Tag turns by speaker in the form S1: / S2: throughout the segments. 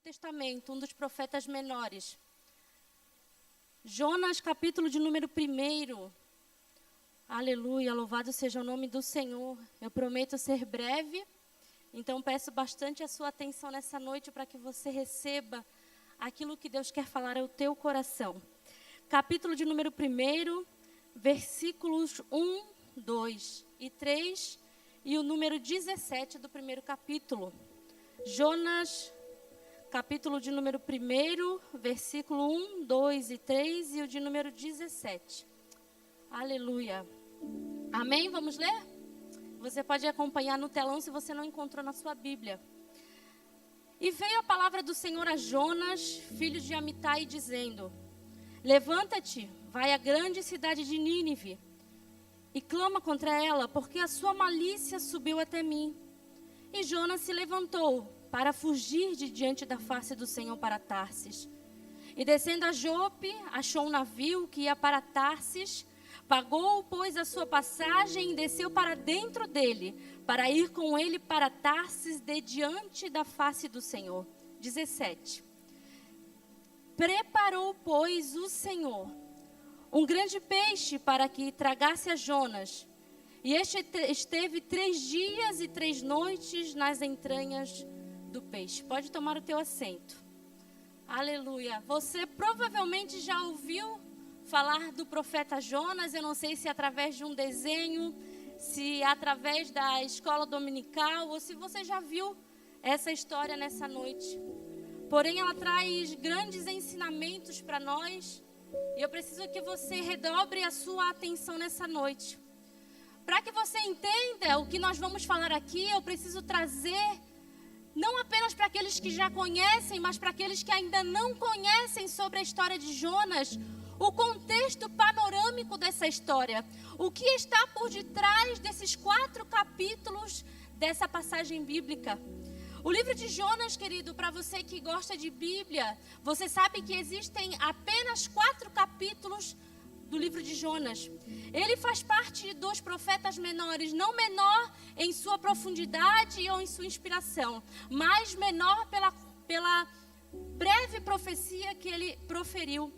S1: Testamento, um dos profetas menores. Jonas, capítulo de número 1. Aleluia, louvado seja o nome do Senhor. Eu prometo ser breve, então peço bastante a sua atenção nessa noite para que você receba aquilo que Deus quer falar ao teu coração. Capítulo de número 1, versículos 1, 2 e 3 e o número 17 do primeiro capítulo. Jonas, capítulo de número 1, versículo 1, 2 e 3 e o de número 17. Aleluia. Amém? Vamos ler? Você pode acompanhar no telão se você não encontrou na sua Bíblia. E veio a palavra do Senhor a Jonas, filho de Amitai, dizendo: Levanta-te, vai à grande cidade de Nínive e clama contra ela, porque a sua malícia subiu até mim. E Jonas se levantou para fugir de diante da face do Senhor para Tarsis. E descendo a Jope, achou um navio que ia para Tarsis, pagou, pois, a sua passagem e desceu para dentro dele, para ir com ele para Tarsis de diante da face do Senhor. 17. Preparou, pois, o Senhor um grande peixe para que tragasse a Jonas. E este esteve 3 dias e 3 noites nas entranhas do peixe. Pode tomar o teu assento. Aleluia. Você provavelmente já ouviu falar do profeta Jonas. Eu não sei se através de um desenho, se através da escola dominical, ou se você já viu essa história nessa noite. Porém, ela traz grandes ensinamentos para nós. E eu preciso que você redobre a sua atenção nessa noite. Para que você entenda o que nós vamos falar aqui, eu preciso trazer, não apenas para aqueles que já conhecem, mas para aqueles que ainda não conhecem sobre a história de Jonas, o contexto panorâmico dessa história. O que está por detrás desses 4 capítulos dessa passagem bíblica. O livro de Jonas, querido, para você que gosta de Bíblia, você sabe que existem apenas 4 capítulos do livro de Jonas. Ele faz parte dos profetas menores, não menor em sua profundidade ou em sua inspiração, mas menor pela breve profecia que ele proferiu.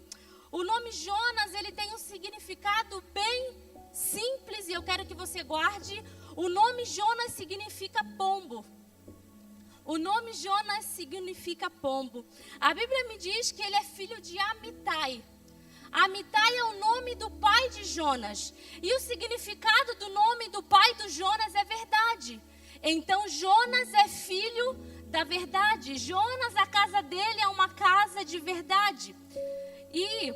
S1: O nome Jonas, ele tem um significado bem simples e eu quero que você guarde. O nome Jonas significa pombo. O nome Jonas significa pombo. A Bíblia me diz que ele é filho de Amitai. Amitai é o nome do pai de Jonas. E o significado do nome do pai do Jonas é verdade. Então Jonas é filho da verdade. Jonas, a casa dele é uma casa de verdade. E,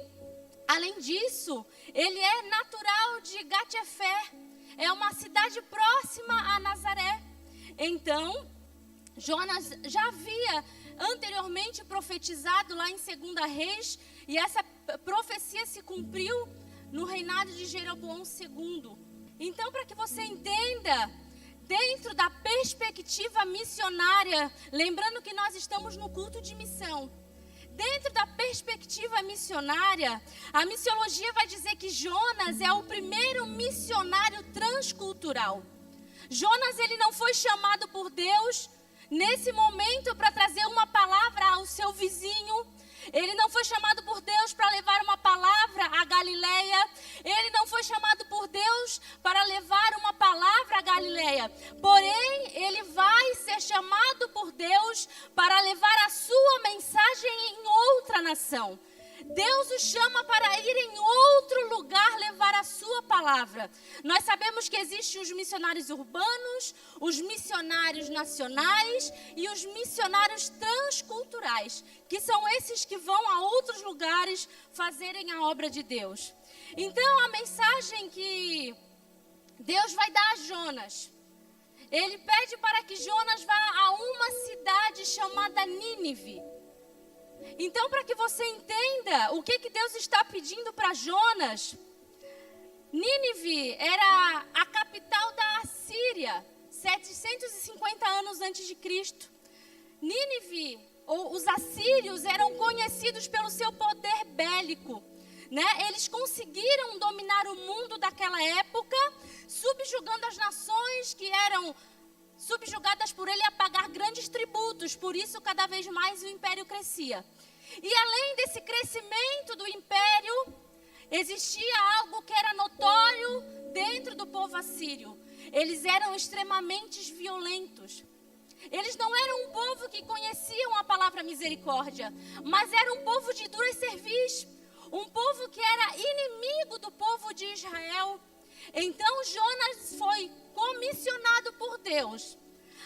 S1: além disso, ele é natural de Gat-Hefer. É uma cidade próxima a Nazaré. Então, Jonas já havia anteriormente profetizado lá em 2 Reis, e essa profecia se cumpriu no reinado de Jeroboão II. Então, para que você entenda, dentro da perspectiva missionária, lembrando que nós estamos no culto de missão, dentro da perspectiva missionária, a missiologia vai dizer que Jonas é o primeiro missionário transcultural. Jonas, ele não foi chamado por Deus nesse momento para trazer uma palavra ao seu vizinho. Ele não foi chamado por Deus para levar uma palavra à Galileia. Ele não foi chamado por Deus para levar uma palavra à Galileia. Porém, ele vai ser chamado por Deus para levar a sua mensagem em outra nação. Deus o chama para ir em outro lugar levar a sua palavra. Nós sabemos que existem os missionários urbanos, os missionários nacionais e os missionários transculturais, que são esses que vão a outros lugares fazerem a obra de Deus. Então, a mensagem que Deus vai dar a Jonas, ele pede para que Jonas vá a uma cidade chamada Nínive. Então, para que você entenda o que Deus está pedindo para Jonas, Nínive era a capital da Assíria, 750 anos antes de Cristo. Nínive, ou os assírios, eram conhecidos pelo seu poder bélico, né? Eles conseguiram dominar o mundo daquela época, subjugando as nações que eram subjugadas por ele a pagar grandes tributos. Por isso, cada vez mais o império crescia. E além desse crescimento do império, existia algo que era notório dentro do povo assírio. Eles eram extremamente violentos. Eles não eram um povo que conheciam a palavra misericórdia, mas era um povo de dura cerviz, um povo que era inimigo do povo de Israel. Então Jonas foi comissionado por Deus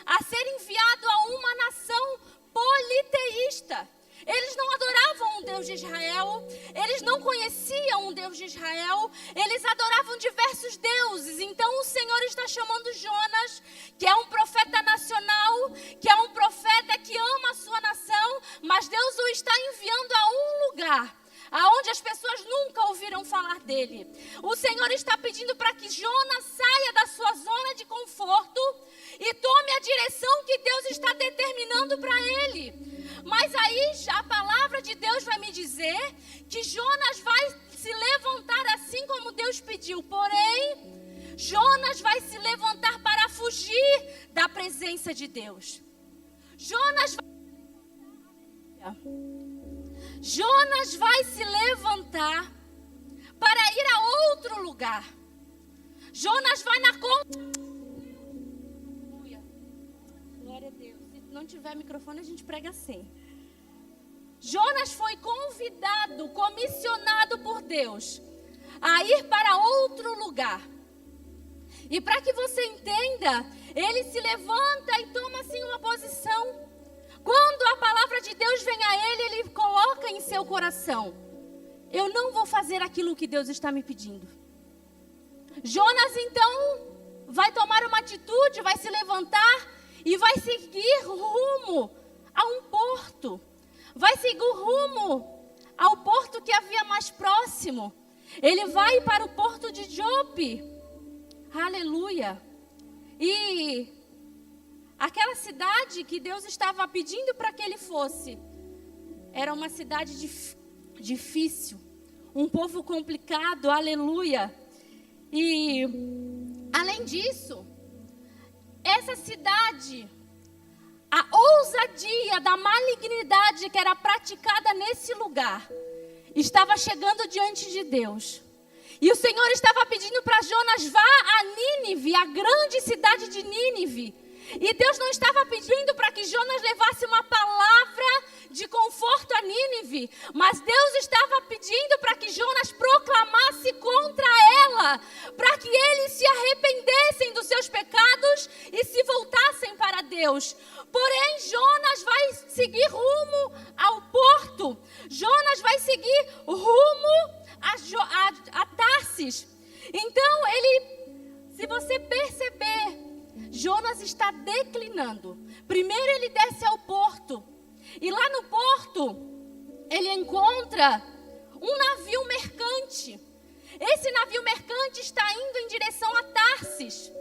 S1: a ser enviado a uma nação politeísta. Eles não adoravam o Deus de Israel, eles não conheciam o Deus de Israel, eles adoravam diversos deuses. Então o Senhor está chamando Jonas, que é um profeta nacional, que é um profeta que ama a sua nação, mas Deus o está enviando a um lugar aonde as pessoas nunca ouviram falar dele. O Senhor está pedindo para que Jonas saia da sua zona de conforto e tome a direção que Deus está determinando para ele. Mas aí a palavra de Deus vai me dizer que Jonas vai se levantar assim como Deus pediu. Porém, Jonas vai se levantar para fugir da presença de Deus. Jonas vai se levantar para ir a outro lugar. Jonas vai na conta. Glória a Deus. Se não tiver microfone, a gente prega assim. Jonas foi convidado, comissionado por Deus a ir para outro lugar. E para que você entenda, ele se levanta e toma assim uma posição. Quando a palavra de Deus vem a ele, ele coloca em seu coração: eu não vou fazer aquilo que Deus está me pedindo. Jonas então vai tomar uma atitude, vai se levantar e vai seguir rumo a um porto. Vai seguir rumo ao porto que havia mais próximo. Ele vai para o porto de Jope. Aleluia. E aquela cidade que Deus estava pedindo para que ele fosse, era uma cidade difícil, um povo complicado, aleluia. E além disso, essa cidade, a ousadia da malignidade que era praticada nesse lugar, estava chegando diante de Deus. E o Senhor estava pedindo para Jonas: vá a Nínive, a grande cidade de Nínive. E Deus não estava pedindo para que Jonas levasse uma palavra de conforto a Nínive, mas Deus estava pedindo para que Jonas proclamasse contra ela, para que eles se arrependessem dos seus pecados e se voltassem para Deus. Porém, Jonas vai seguir rumo ao porto. Jonas vai seguir rumo a Tarsis. Então, se você perceber, Jonas está declinando. Primeiro ele desce ao porto. E lá no porto, ele encontra um navio mercante. Esse navio mercante está indo em direção a Tarsis.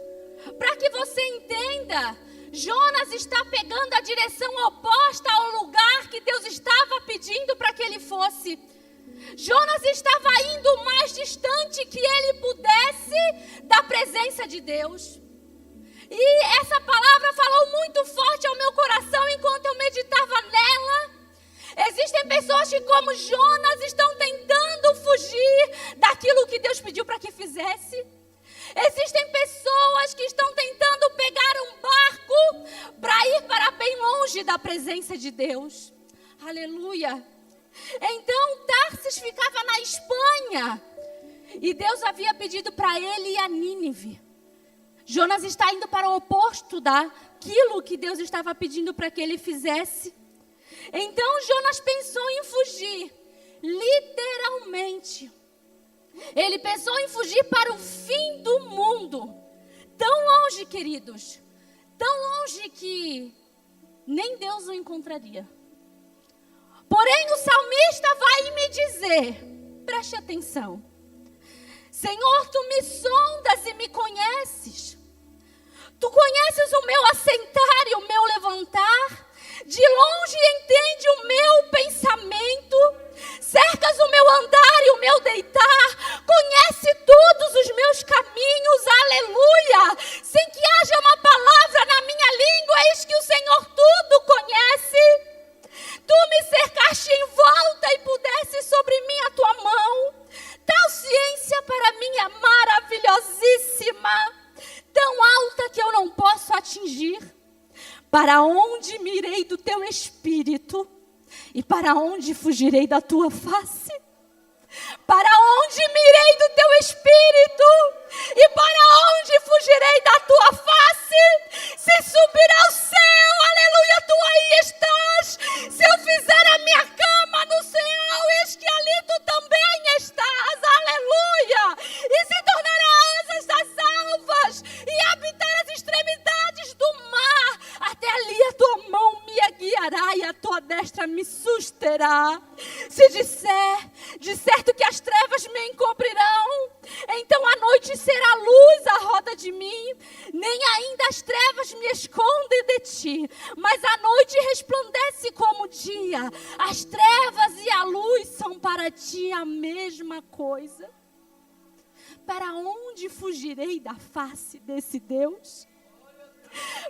S1: Para que você entenda, Jonas está pegando a direção oposta ao lugar que Deus estava pedindo para que ele fosse. Jonas estava indo o mais distante que ele pudesse da presença de Deus. E essa palavra falou muito forte ao meu coração enquanto eu meditava nela. Existem pessoas que, como Jonas, estão tentando fugir daquilo que Deus pediu para que fizesse. Existem pessoas que estão tentando pegar um barco para ir para bem longe da presença de Deus. Aleluia. Então Tarsis ficava na Espanha e Deus havia pedido para ele ir a Nínive. Jonas está indo para o oposto daquilo que Deus estava pedindo para que ele fizesse. Então Jonas pensou em fugir, literalmente. Ele pensou em fugir para o fim do mundo. Tão longe, queridos, tão longe que nem Deus o encontraria. Porém, o salmista vai me dizer, preste atenção: Senhor, tu me sondas e me conheces. Tu conheces o meu assentar e o meu levantar. De longe entende o meu pensamento. Cercas o meu andar e o meu deitar. Conhece todos os meus caminhos, aleluia. Sem que haja uma palavra na minha atingir? Para onde me irei do teu espírito? E para onde fugirei da tua face? Para onde me irei do teu espírito? E para onde fugirei da tua face? Se subir ao céu, aleluia, tu aí estás. Se eu fizer a minha cama no céu, eis que ali tu também estás, aleluia. E se tornará asas das alvas e habitar as extremidades do mar. Até ali a tua mão me guiará e a tua destra me susterá. Se disser, de certo que as trevas me encobrirão, então a noite será luz à roda de mim, nem ainda as trevas me escondem de ti, mas a noite resplandece como o dia. As trevas e a luz são para ti a mesma coisa. Para onde fugirei da face desse Deus?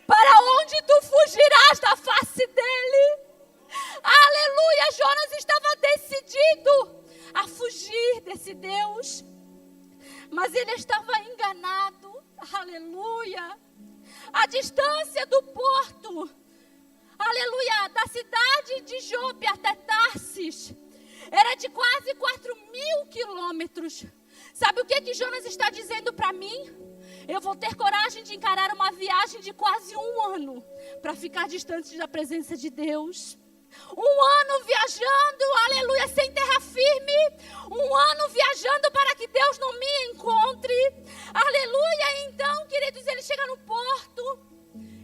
S1: Para onde tu fugirás da face dele? Aleluia, Jonas estava decidido a fugir desse Deus, mas ele estava enganado, aleluia. A distância do porto, aleluia, da cidade de Jope até Tarsis, era de quase 4.000 quilômetros. Sabe o que Jonas está dizendo para mim? Eu vou ter coragem de encarar uma viagem de quase 1 ano para ficar distante da presença de Deus. 1 ano viajando, aleluia, sem terra firme. 1 ano viajando para que Deus não me encontre. Aleluia. Então, queridos, ele chega no porto.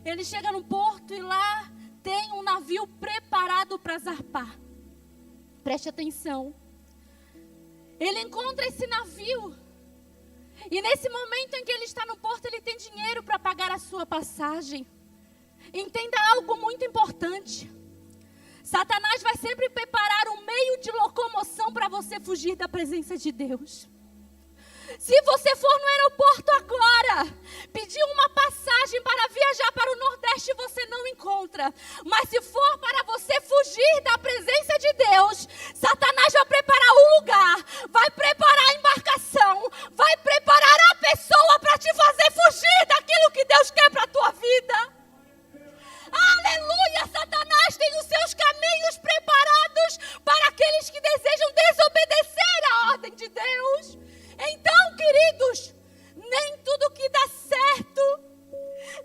S1: Ele chega no porto e lá tem um navio preparado para zarpar. Preste atenção. Ele encontra esse navio. E nesse momento em que ele está no porto, ele tem dinheiro para pagar a sua passagem. Entenda algo muito importante. Satanás vai sempre preparar um meio de locomoção para você fugir da presença de Deus. Se você for no aeroporto agora, pedir uma passagem para viajar para o Nordeste, você não encontra. Mas se for para você fugir da presença de Deus, Satanás vai preparar um lugar, vai preparar a embarcação, vai preparar a pessoa para te fazer fugir daquilo que Deus quer para a tua vida. Aleluia, Satanás tem os seus caminhos preparados para aqueles que desejam desobedecer à ordem de Deus. Então, queridos, nem tudo que dá certo,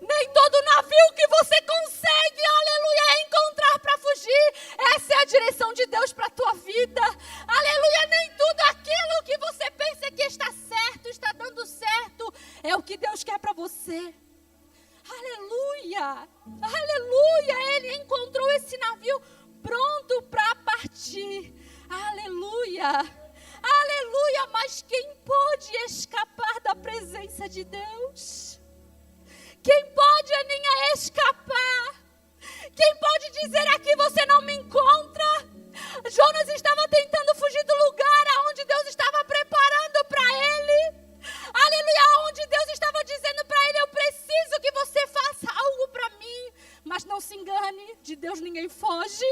S1: nem todo navio que você consegue, aleluia, encontrar para fugir, essa é a direção de Deus para a tua vida. Aleluia, nem tudo aquilo que você pensa que está certo, está dando certo, é o que Deus quer para você. Aleluia, aleluia, ele encontrou esse navio pronto para partir. Aleluia, aleluia, mas quem pode escapar da presença de Deus? Quem pode, Aninha, escapar? Quem pode dizer aqui você não me encontra? Jonas estava tentando fugir do lugar aonde Deus estava preparando para ele. Aleluia, onde Deus estava dizendo para ele, eu preciso que você faça algo para mim. Mas não se engane, de Deus ninguém foge.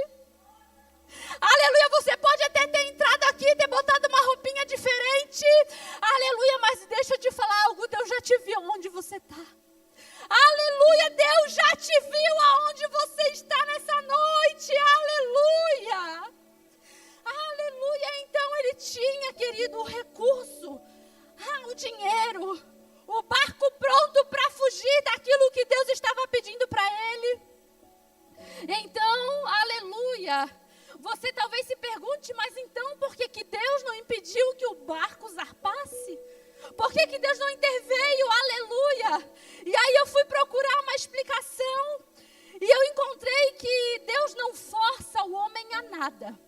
S1: Aleluia, você pode até ter entrado aqui e ter botado uma roupinha diferente. Aleluia, mas deixa eu te falar algo, Deus já te viu onde você está. Aleluia, Deus já te viu aonde você está nessa noite. Aleluia. Aleluia, então ele tinha, querido, o recurso. O dinheiro, o barco pronto para fugir daquilo que Deus estava pedindo para ele. Então, aleluia, você talvez se pergunte, mas então por que Deus não impediu que o barco zarpasse? Por que Deus não interveio? Aleluia. E aí eu fui procurar uma explicação e eu encontrei que Deus não força o homem a nada.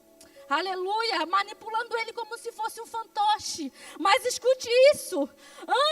S1: Aleluia, manipulando ele como se fosse um fantoche. Mas escute isso.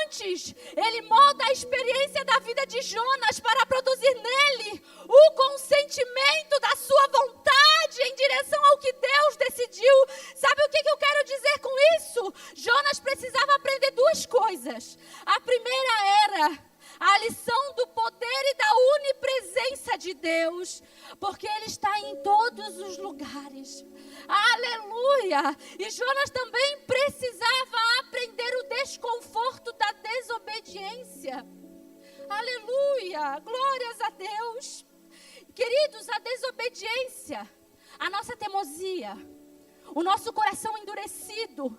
S1: Antes, ele molda a experiência da vida de Jonas para produzir nele o consentimento da sua vontade em direção ao que Deus decidiu. Sabe o que eu quero dizer com isso? Jonas precisava aprender 2 coisas. A primeira era a lição do poder e da onipresença de Deus, porque Ele está em todos os lugares. Aleluia! E Jonas também precisava aprender o desconforto da desobediência. Aleluia, glórias a Deus. Queridos, a desobediência, a nossa teimosia, o nosso coração endurecido,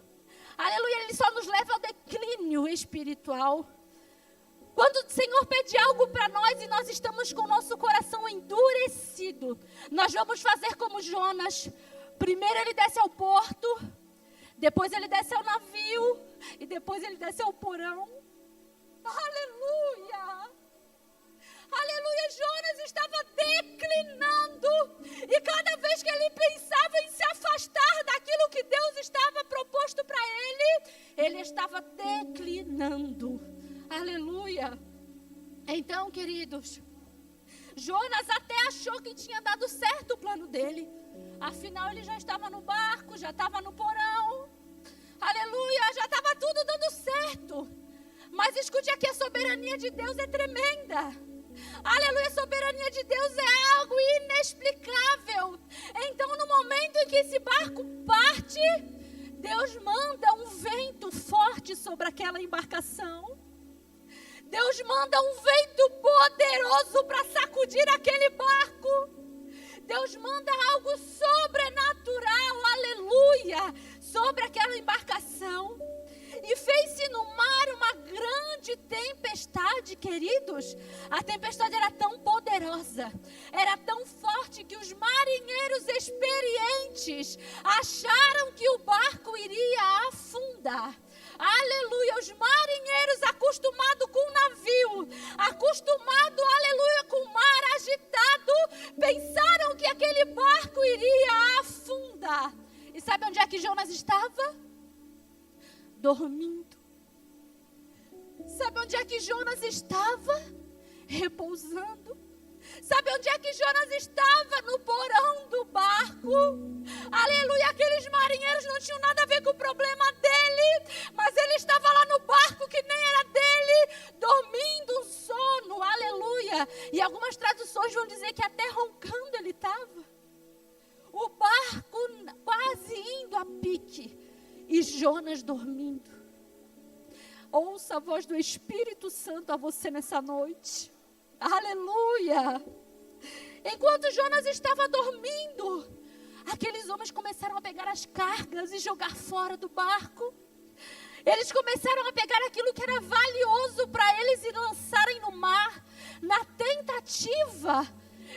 S1: aleluia, ele só nos leva ao declínio espiritual. Quando o Senhor pede algo para nós e nós estamos com o nosso coração endurecido, nós vamos fazer como Jonas. Primeiro ele desce ao porto, depois ele desce ao navio e depois ele desce ao porão. Aleluia! Aleluia, Jonas estava declinando. E cada vez que ele pensava em se afastar daquilo que Deus estava proposto para ele estava declinando. Aleluia. Então, queridos, Jonas até achou que tinha dado certo o plano dele. Afinal, ele já estava no barco, já estava no porão. Aleluia, já estava tudo dando certo. Mas escute aqui, a soberania de Deus é tremenda. Aleluia, a soberania de Deus é algo inexplicável. Então, no momento em que esse barco parte, Deus manda um vento forte sobre aquela embarcação. Deus manda um vento poderoso para sacudir aquele barco. Deus manda algo sobrenatural, aleluia, sobre aquela embarcação. E fez-se no mar uma grande tempestade, queridos. A tempestade era tão poderosa, era tão forte que os marinheiros experientes acharam que o barco iria afundar. Aleluia, os marinheiros acostumados com o navio, acostumados, aleluia, com o mar agitado, pensaram que aquele barco iria afundar. E sabe onde é que Jonas estava? Dormindo. Sabe onde é que Jonas estava? Repousando. Sabe onde é que Jonas estava? No porão do barco. Aleluia, aqueles marinheiros não tinham nada a ver com o problema dele, mas ele estava lá no barco que nem era dele, dormindo um sono, aleluia. E algumas traduções vão dizer que até roncando ele estava. O barco quase indo a pique e Jonas dormindo. Ouça a voz do Espírito Santo a você nessa noite. Aleluia! Enquanto Jonas estava dormindo, aqueles homens começaram a pegar as cargas e jogar fora do barco. Eles começaram a pegar aquilo que era valioso para eles e lançarem no mar, na tentativa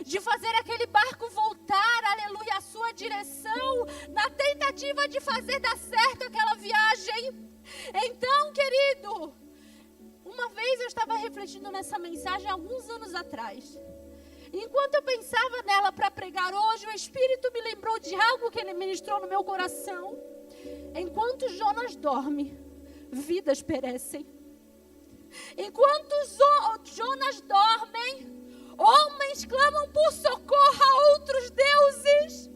S1: de fazer aquele barco voltar, aleluia, à sua direção, na tentativa de fazer dar certo aquela viagem. Então, querido, uma vez eu estava refletindo nessa mensagem alguns anos atrás. Enquanto eu pensava nela para pregar hoje, o Espírito me lembrou de algo que ele ministrou no meu coração. Enquanto Jonas dorme, vidas perecem. Enquanto Jonas dormem, homens clamam por socorro a outros deuses.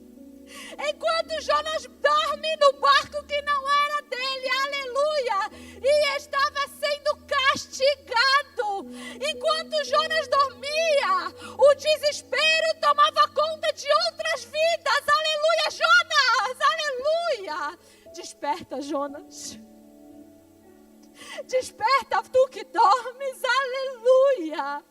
S1: Enquanto Jonas dorme no barco que não era dele, aleluia, e estava sendo castigado. Enquanto Jonas dormia, o desespero tomava conta de outras vidas, aleluia, Jonas, aleluia. Desperta, Jonas. Desperta, tu que dormes, aleluia.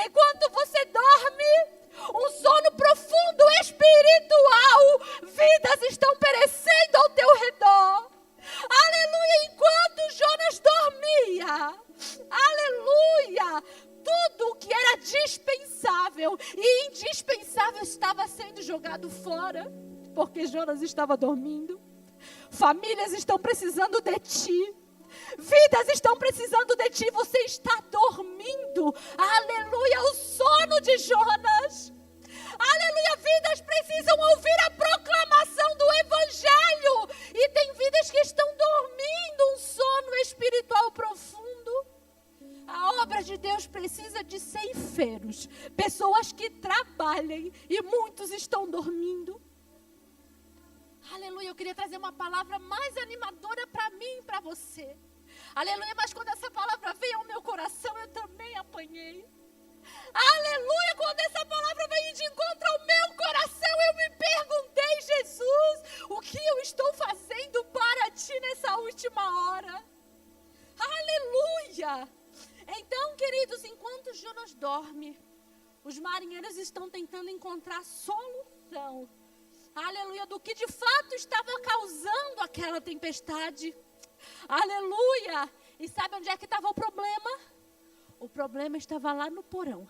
S1: Enquanto você dorme, um sono profundo espiritual, vidas estão perecendo ao teu redor. Aleluia, enquanto Jonas dormia, aleluia, tudo o que era dispensável e indispensável estava sendo jogado fora, porque Jonas estava dormindo. Famílias estão precisando de ti. Vidas estão precisando de ti, você está dormindo. Aleluia, o sono de Jonas. Aleluia, vidas precisam ouvir a proclamação do Evangelho. E tem vidas que estão dormindo um sono espiritual profundo. A obra de Deus precisa de ceifeiros, pessoas que trabalhem, e muitos estão dormindo. Aleluia, eu queria trazer uma palavra mais animadora para mim e para você. Aleluia, mas quando essa palavra veio ao meu coração, eu também apanhei. Aleluia, quando essa palavra veio de encontro ao meu coração, eu me perguntei, Jesus, o que eu estou fazendo para ti nessa última hora? Aleluia! Então, queridos, enquanto Os marinheiros estão tentando encontrar solução. Aleluia, do que de fato estava causando aquela tempestade. Aleluia. E sabe onde é que estava o problema? O problema estava lá no porão.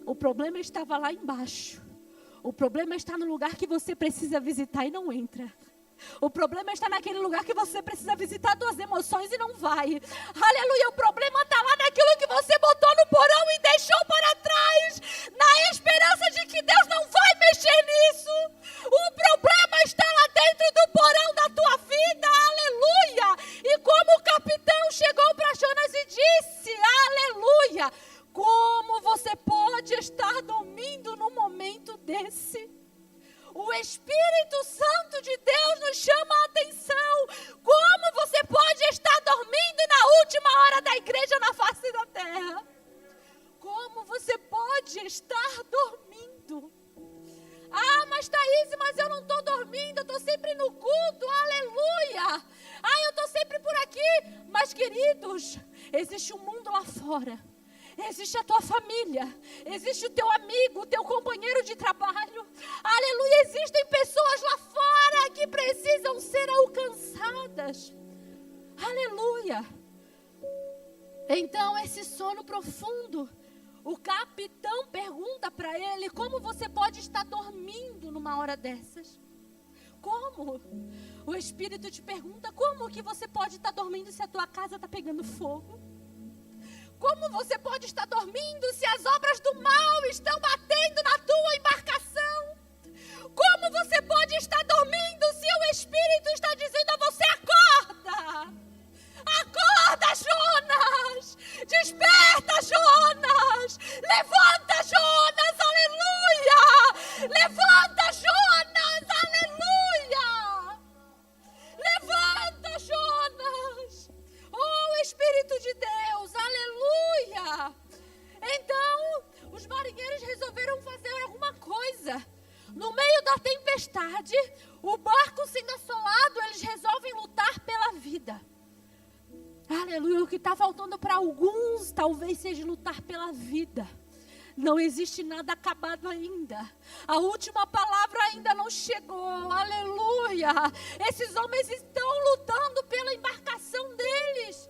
S1: O problema estava lá embaixo. O problema está no lugar que você precisa visitar e não entra. O problema está naquele lugar que você precisa visitar suas emoções e não vai. Aleluia, o problema está lá naquilo que você botou no porão e deixou para trás, na esperança de que Deus não vai mexer nisso. O problema está lá dentro do porão da tua vida, aleluia. E como o capitão chegou para Jonas e disse, aleluia, como você pode estar dormindo num momento desse? O Espírito Santo de Deus nos chama a atenção. Como você pode estar dormindo na última hora da igreja na face da terra? Como você pode estar dormindo? Ah, mas Thaís, mas eu não estou dormindo, eu estou sempre no culto, aleluia. Ah, eu estou sempre por aqui. Mas queridos, existe um mundo lá fora. Existe a tua família, existe o teu amigo, o teu companheiro de trabalho. Aleluia, existem pessoas lá fora que precisam ser alcançadas. Aleluia. Então esse sono profundo, o capitão pergunta para ele, como você pode estar dormindo numa hora dessas? Como? O Espírito te pergunta, como que você pode estar dormindo se a tua casa está pegando fogo? Como você pode estar dormindo se as obras do mal estão batendo na tua embarcação? Como você pode estar dormindo se o Espírito está dizendo a você, acorda? Acorda, Jonas! Desperta, Jonas! Levanta, Jonas! Aleluia! Levanta, Jonas! Aleluia! Levanta, Jonas! Oh, Espírito de Deus, aleluia! Então, os marinheiros resolveram fazer alguma coisa. No meio da tempestade, o barco sendo assolado, eles resolvem lutar pela vida. Aleluia, o que está faltando para alguns, talvez seja lutar pela vida. Não existe nada acabado ainda. A última palavra ainda não chegou. Aleluia. Esses homens estão lutando pela embarcação deles.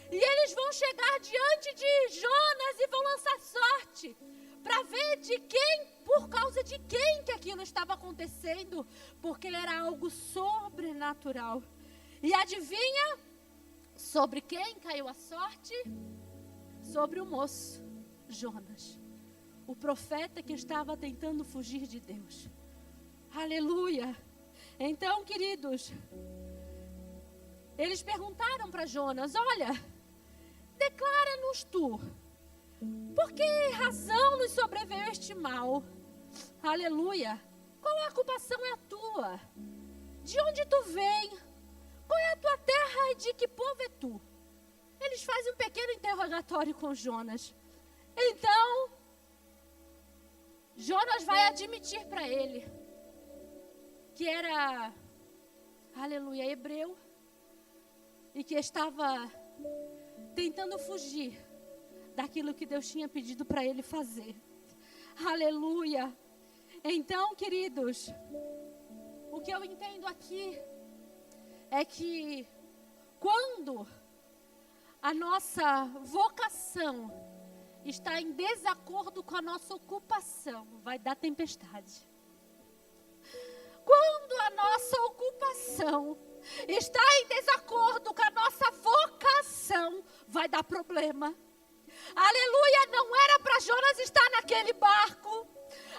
S1: E eles vão chegar diante de Jonas e vão lançar sorte. Para ver de quem, por causa de quem que aquilo estava acontecendo. Porque era algo sobrenatural. E adivinha sobre quem caiu a sorte? Sobre o moço, Jonas. O profeta que estava tentando fugir de Deus. Aleluia. Então, queridos, eles perguntaram para Jonas, olha, declara-nos tu, por que razão nos sobreveio este mal? Aleluia. Qual a ocupação é a tua? De onde tu vem? Qual é a tua terra e de que povo é tu? Eles fazem um pequeno interrogatório com Jonas. Então, Jonas vai admitir para ele que era, aleluia, hebreu e que estava tentando fugir daquilo que Deus tinha pedido para ele fazer. Aleluia. Então, queridos, o que eu entendo aqui é que quando a nossa vocação está em desacordo com a nossa ocupação, vai dar tempestade. Quando a nossa ocupação está em desacordo com a nossa vocação, vai dar problema. Aleluia, não era para Jonas estar naquele barco.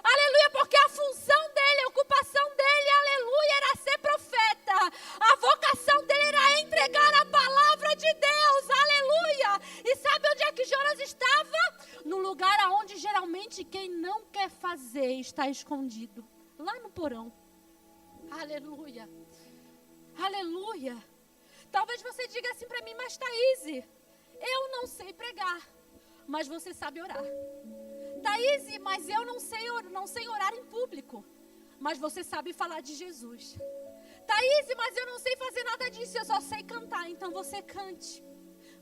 S1: Aleluia, porque a função dele, a ocupação dele, aleluia, era ser profeta. A vocação dele era entregar a palavra de Deus, aleluia. E sabe onde é que Jonas estava? No lugar onde geralmente quem não quer fazer está escondido. Lá no porão. Aleluia. Aleluia. Talvez você diga assim para mim, mas Thaís, eu não sei pregar, mas você sabe orar. Thaís, mas eu não sei orar em público, mas você sabe falar de Jesus. Thaís, mas eu não sei fazer nada disso, eu só sei cantar, então você cante.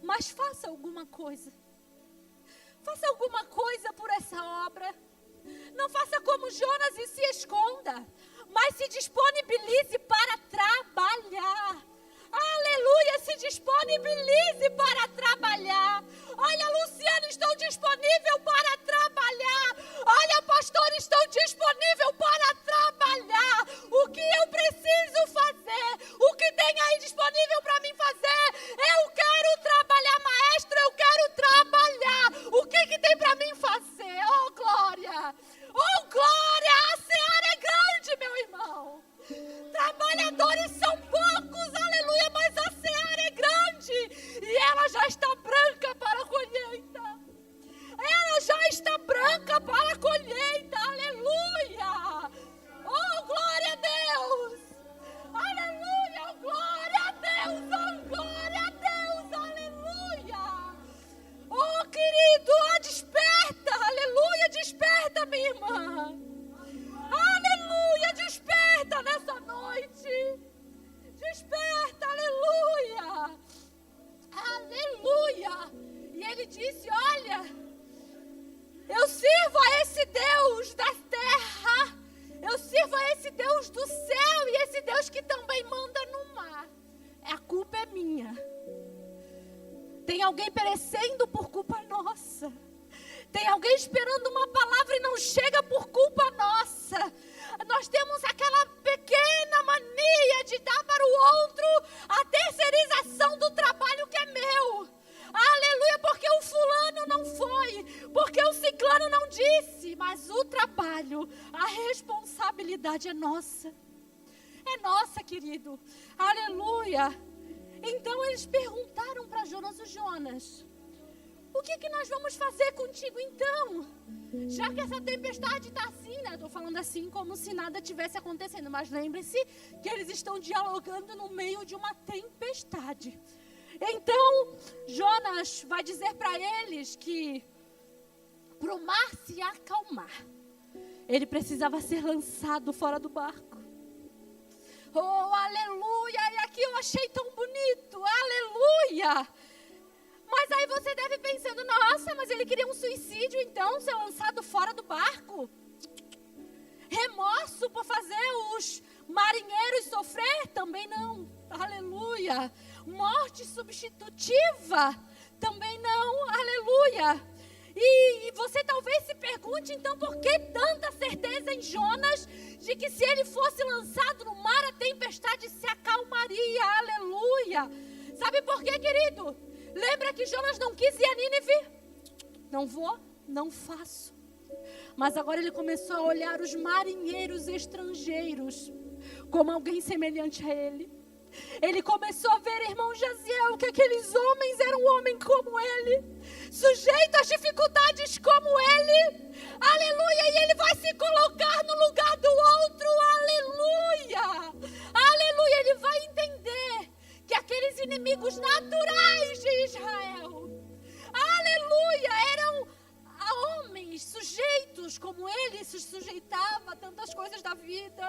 S1: Mas faça alguma coisa. Faça alguma coisa por essa não faça como Jonas e se esconda, mas se disponibilize para trabalhar. Aleluia, se disponibilize para trabalhar. Olha, Luciano, estou disponível para trabalhar. Olha, pastor, estou disponível para trabalhar. O que eu preciso fazer? O que tem aí disponível para mim fazer? Eu quero trabalhar, maestro, eu quero trabalhar. O que tem para mim fazer? Oh, glória! Oh, glória! A seara é grande, meu irmão. Trabalhadores são poucos, aleluia, mas a seara é grande e ela já está branca para a colheita. Ela já está branca para a colheita, aleluia. Oh, glória a Deus. Aleluia, oh, glória a Deus, oh, glória a Deus, aleluia. Oh, querido, desperta, aleluia, desperta, minha irmã. Aleluia, desperta nessa noite. Desperta, aleluia. Aleluia. E ele disse, olha, eu sirvo a esse Deus da terra. Eu sirvo a esse Deus do céu e esse Deus que também manda no mar. A culpa é minha. Tem alguém perecendo por culpa nossa. Tem alguém esperando uma palavra e não chega por culpa nossa. Nós temos aquela pequena mania de dar para o outro a terceirização do trabalho que é meu. Aleluia, porque o fulano não foi, porque o ciclano não disse. Mas o trabalho, a responsabilidade é nossa. É nossa, querido. Aleluia. Então eles perguntaram para Jonas, o que nós vamos fazer contigo então? Já que essa tempestade está assim, né? Estou falando assim como se nada tivesse acontecendo. Mas lembre-se que eles estão dialogando no meio de uma tempestade. Então, Jonas vai dizer para eles que para o mar se acalmar, ele precisava ser lançado fora do barco. Oh, aleluia! E aqui eu achei tão bonito, aleluia! Mas aí você deve pensando, nossa, mas ele queria um suicídio então, ser lançado fora do barco? Remorso por fazer os marinheiros sofrer? Também não, aleluia. Morte substitutiva? Também não, aleluia. E você talvez se pergunte, então, por que tanta certeza em Jonas de que se ele fosse lançado no mar, a tempestade se acalmaria, aleluia. Sabe por quê, querido? Lembra que Jonas não quis ir a Nínive? Não vou, não faço. Mas agora ele começou a olhar os marinheiros estrangeiros como alguém semelhante a ele. Ele começou a ver, irmão Jaziel, que aqueles homens eram homens como ele, sujeitos às dificuldades como ele, aleluia, e ele vai se colocar no lugar do outro, aleluia, aleluia, ele vai entender que aqueles inimigos naturais de Israel, aleluia, eram homens sujeitos como ele se sujeitava a tantas coisas da vida,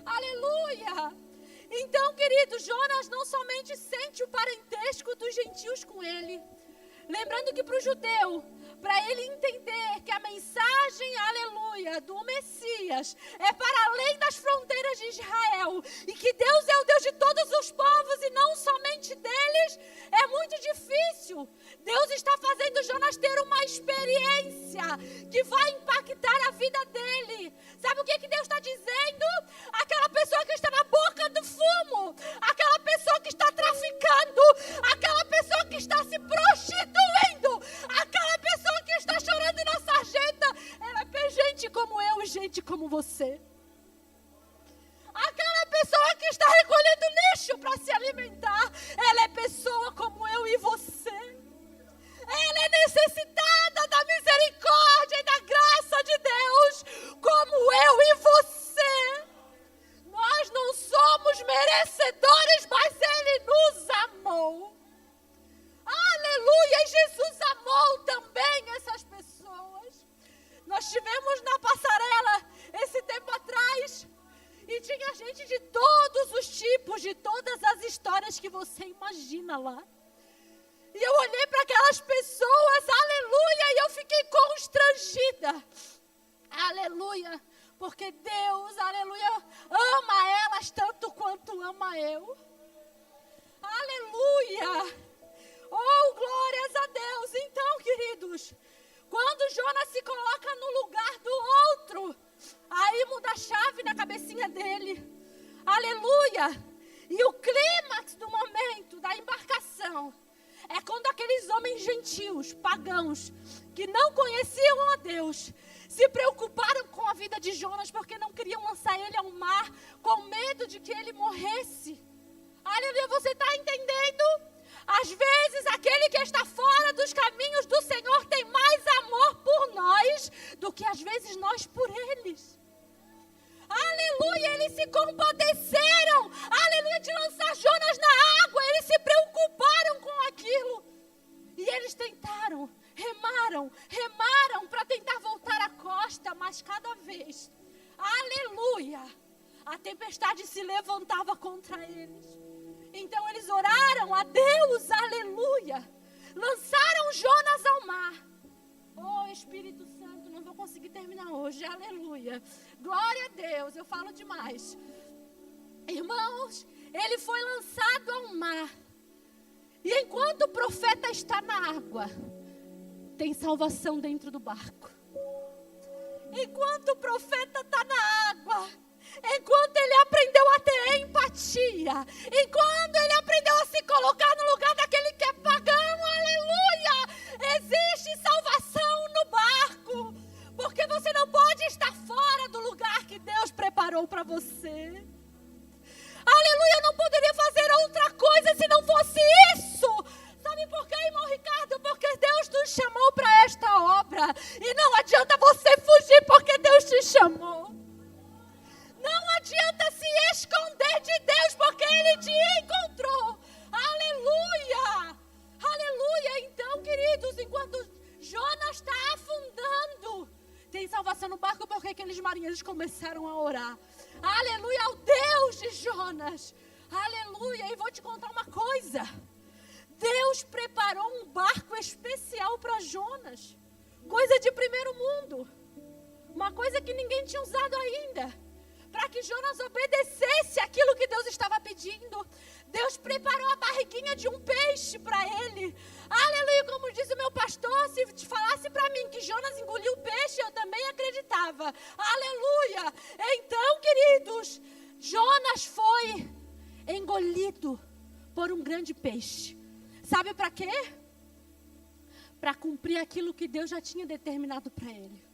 S1: aleluia. Então, querido, Jonas não somente sente o parentesco dos gentios com ele. Lembrando que para o judeu, para ele entender que a mensagem, aleluia, do Messias é para além das fronteiras de Israel e que Deus é o Deus de todos os povos e não somente deles, é muito difícil. Deus está fazendo Jonas ter uma experiência que vai impactar a vida dele. Sabe o que Deus está dizendo? Aquela pessoa que está na boca do fumo, aquela pessoa que está traficando, aquela pessoa que está se prostituindo, aquela pessoa que está chorando na sarjeta, ela é gente como eu e gente como você. Aquela pessoa que está recolhendo lixo para se alimentar, ela é pessoa como eu e você. Ela é necessitada da misericórdia e da graça de Deus, como eu e você. Nós não somos merecedores, mas Ele nos amou. Aleluia, e Jesus amou também essas pessoas. Nós tivemos na passarela esse tempo atrás e tinha gente de todos os tipos, de todas as histórias que você imagina lá. E eu olhei para aquelas pessoas, aleluia, e eu fiquei constrangida.
S2: Aleluia. Porque Deus, aleluia, ama elas tanto quanto ama eu. Aleluia. Oh, glórias a Deus. Então, queridos, quando Jonas se coloca no lugar do outro, aí muda a chave na cabecinha dele. Aleluia. E o clímax do momento da embarcação é quando aqueles homens gentios, pagãos, que não conheciam a Deus, se preocuparam com a vida de Jonas porque não queriam lançar ele ao mar com medo de que ele morresse. Aleluia, você está entendendo? Às vezes aquele que está fora dos caminhos do Senhor tem mais amor por nós do que às vezes nós por eles. Aleluia, eles se compadeceram, aleluia, de lançar Jonas na água, eles se preocuparam com aquilo. E eles tentaram, remaram para tentar voltar à costa, mas cada vez, aleluia, a tempestade se levantava contra eles. Então eles oraram a Deus, aleluia, lançaram Jonas ao mar. Oh, Espírito Santo, não vou conseguir terminar hoje, aleluia. Glória a Deus, eu falo demais. Irmãos, ele foi lançado ao mar. E enquanto o profeta está na água, tem salvação dentro do barco. Enquanto o profeta está na água, enquanto ele aprendeu a ter empatia, enquanto ele aprendeu a se colocar no lugar daquele que é pagão, aleluia, existe salvação no barco, porque você não pode estar fora do lugar que Deus preparou para você. Aleluia, eu não poderia fazer outra coisa se não fosse isso. Sabe por quê, irmão Ricardo? Porque Deus nos chamou para esta obra, e não adianta você fugir porque Deus te chamou. Não adianta se esconder de Deus, porque Ele te encontrou. Aleluia! Aleluia! Então, queridos, enquanto Jonas está afundando, tem salvação no barco, porque aqueles marinheiros começaram a orar. Aleluia ao Deus de Jonas. Aleluia! E vou te contar uma coisa. Deus preparou um barco especial para Jonas. Coisa de primeiro mundo. Uma coisa que ninguém tinha usado ainda. Para que Jonas obedecesse aquilo que Deus estava pedindo. Deus preparou a barriguinha de um peixe para ele. Aleluia, como diz o meu pastor, se te falasse para mim que Jonas engoliu o peixe, eu também acreditava. Aleluia. Então, queridos, Jonas foi engolido por um grande peixe. Sabe para quê? Para cumprir aquilo que Deus já tinha determinado para ele.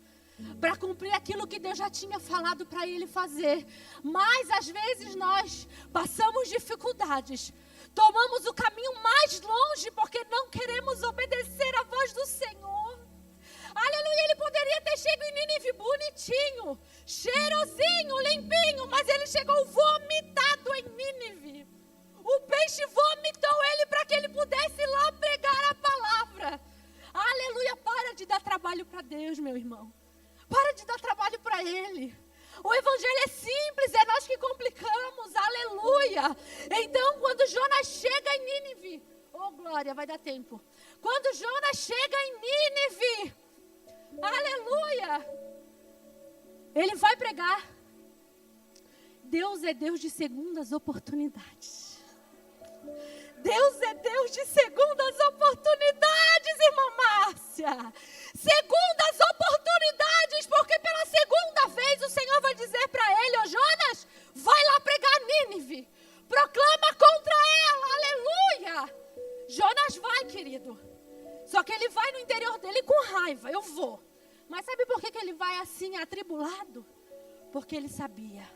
S2: Para cumprir aquilo que Deus já tinha falado para ele fazer. Mas às vezes nós passamos dificuldades, tomamos o caminho mais longe porque não queremos obedecer à voz do Senhor. Aleluia, ele poderia ter chegado em Nínive bonitinho, cheirosinho, limpinho, mas ele chegou vomitado em Nínive. O peixe vomitou ele para que ele pudesse lá pregar a palavra. Aleluia, para de dar trabalho para Deus, meu irmão. Para de dar trabalho para Ele. O evangelho é simples, é nós que complicamos. Aleluia. Então, quando Jonas chega em Nínive, oh glória, vai dar tempo. Quando Jonas chega em Nínive, aleluia, ele vai pregar. Deus é Deus de segundas oportunidades. Deus é Deus de segundas oportunidades, irmã Márcia. Segundas oportunidades, porque pela segunda vez o Senhor vai dizer para ele, ó Jonas, vai lá pregar Nínive. Proclama contra ela, aleluia. Jonas vai, querido. Só que ele vai no interior dele com raiva, eu vou. Mas sabe por que ele vai assim atribulado? Porque ele sabia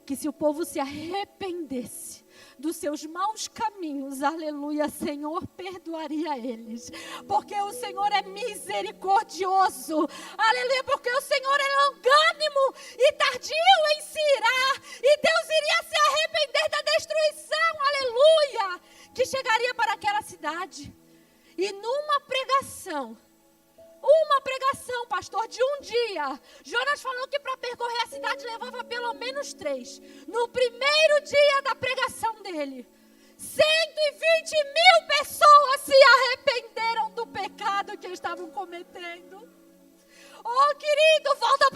S2: que se o povo se arrependesse dos seus maus caminhos, aleluia, Senhor perdoaria eles, porque o Senhor é misericordioso, aleluia, porque o Senhor é longânimo e tardio em se irar, e Deus iria se arrepender da destruição, aleluia, que chegaria para aquela cidade. E numa pregação, pastor, de um dia, Jonas falou que para percorrer a cidade levava pelo menos 3. No primeiro dia da pregação dele, 120.000 pessoas se arrependeram do pecado que estavam cometendo. Oh, querido, volta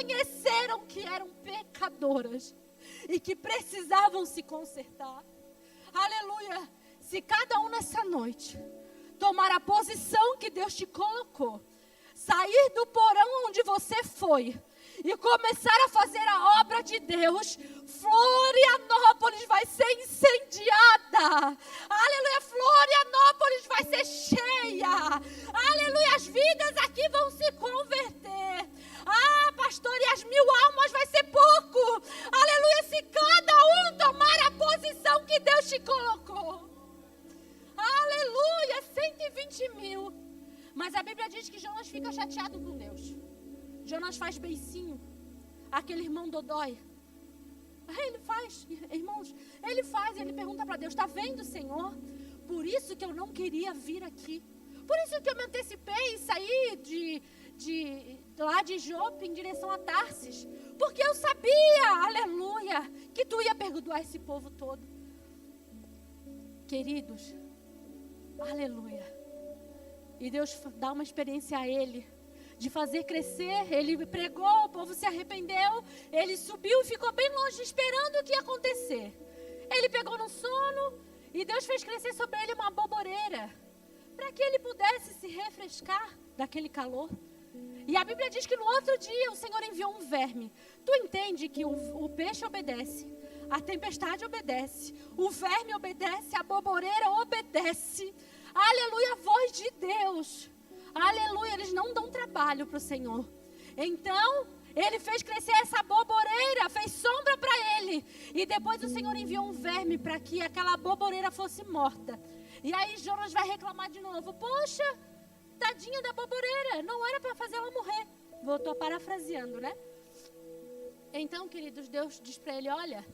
S2: reconheceram que eram pecadoras e que precisavam se consertar. Aleluia! Se cada um nessa noite tomar a posição que Deus te colocou, sair do porão onde você foi e começar a fazer a obra de Deus, Florianópolis vai ser incendiada. Aleluia, Florianópolis vai ser cheia. Aleluia, as vidas aqui vão se converter. Ah, pastor, e as 1000 almas vai ser pouco. Aleluia, se cada um tomar a posição que Deus te colocou. Aleluia, 120 mil. Mas a Bíblia diz que Jonas fica chateado com Deus. Jonas faz beicinho. Aquele irmão Dodói. Ele faz, irmãos, ele pergunta para Deus: está vendo, Senhor? Por isso que eu não queria vir aqui. Por isso que eu me antecipei e saí lá de Jope em direção a Tarsis. Porque eu sabia, aleluia, que tu ia perdoar esse povo todo. Queridos, aleluia. E Deus dá uma experiência a ele, de fazer crescer. Ele pregou, o povo se arrependeu, ele subiu e ficou bem longe esperando o que ia acontecer. Ele pegou no sono e Deus fez crescer sobre ele uma boboreira, para que ele pudesse se refrescar daquele calor. E a Bíblia diz que no outro dia o Senhor enviou um verme. Tu entende que o peixe obedece, a tempestade obedece, o verme obedece, a boboreira obedece. Aleluia, a voz de Deus. Aleluia, eles não dão trabalho para o Senhor. Então, ele fez crescer essa boboreira, fez sombra para ele. E depois o Senhor enviou um verme para que aquela boboreira fosse morta. E aí Jonas vai reclamar de novo. Poxa, tadinha da boboreira, não era para fazer ela morrer. Estou parafraseando, né? Então, queridos, Deus diz para ele: olha,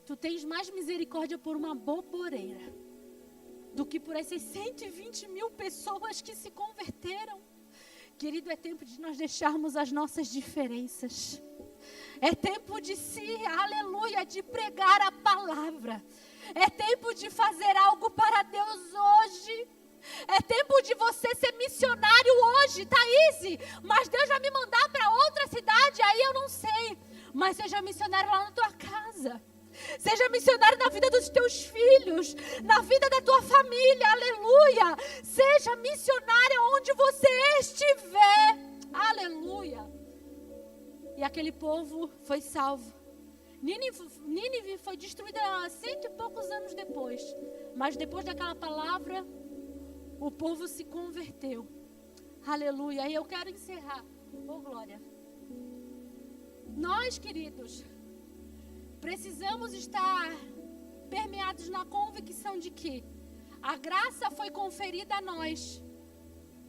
S2: tu tens mais misericórdia por uma boboreira do que por essas 120 mil pessoas que se converteram. Querido, é tempo de nós deixarmos as nossas diferenças. É tempo de aleluia, de pregar a palavra. É tempo de fazer algo para Deus hoje. É tempo de você ser missionário hoje, Thaís. Mas Deus vai me mandar para outra cidade, aí eu não sei. Mas seja missionário lá na tua casa. Seja missionário na vida dos teus filhos, na vida da tua família, aleluia. Seja missionário onde você estiver, aleluia. E aquele povo foi salvo. Nínive foi destruída 100 e poucos anos depois. Mas depois daquela palavra, o povo se converteu. Aleluia. E eu quero encerrar. Oh, glória. Nós, queridos, precisamos estar permeados na convicção de que a graça foi conferida a nós.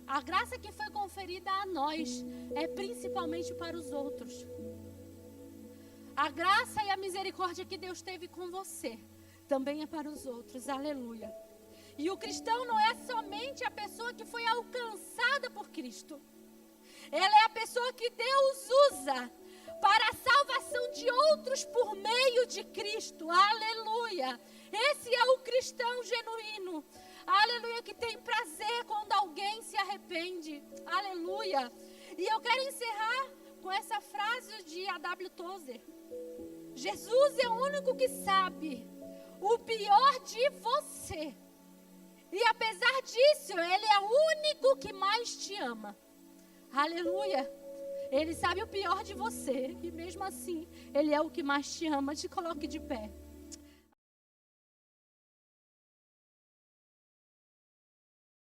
S2: A graça que foi conferida a nós é principalmente para os outros. A graça e a misericórdia que Deus teve com você também é para os outros. Aleluia. E o cristão não é somente a pessoa que foi alcançada por Cristo. Ela é a pessoa que Deus usa para a salvação de outros por meio de Cristo. Aleluia. Esse é o cristão genuíno. Aleluia, que tem prazer quando alguém se arrepende. Aleluia. E eu quero encerrar com essa frase de A.W. Tozer. Jesus é o único que sabe o pior de você. E apesar disso, Ele é o único que mais te ama. Aleluia. Ele sabe o pior de você. E mesmo assim, Ele é o que mais te ama. Te coloque de pé.